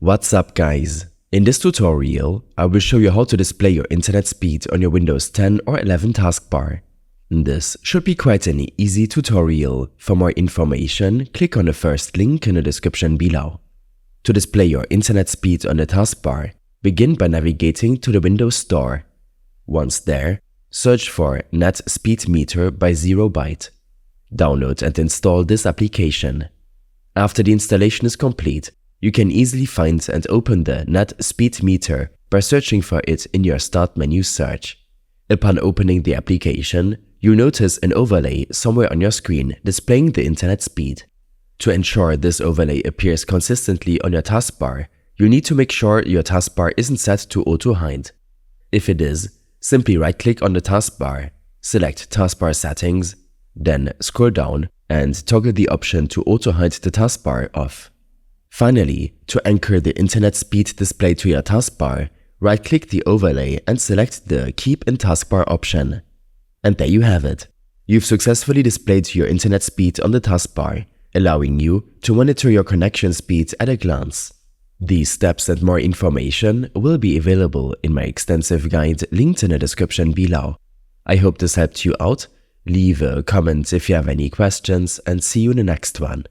What's up guys? In this tutorial, I will show you how to display your internet speed on your Windows 10 or 11 taskbar. This should be quite an easy tutorial. For more information, click on the first link in the description below. To display your internet speed on the taskbar, begin by navigating to the Windows Store. Once there, search for Net Speed Meter by 0byte. Download and install this application. After the installation is complete, you can easily find and open the Net Speed Meter by searching for it in your Start menu search. Upon opening the application, you'll notice an overlay somewhere on your screen displaying the internet speed. To ensure this overlay appears consistently on your taskbar, you need to make sure your taskbar isn't set to auto-hide. If it is, simply right-click on the taskbar, select Taskbar Settings, then scroll down and toggle the option to auto-hide the taskbar off. Finally, to anchor the internet speed display to your taskbar, right-click the overlay and select the Keep in Taskbar option. And there you have it. You've successfully displayed your internet speed on the taskbar, allowing you to monitor your connection speed at a glance. These steps and more information will be available in my extensive guide linked in the description below. I hope this helped you out. Leave a comment if you have any questions and see you in the next one.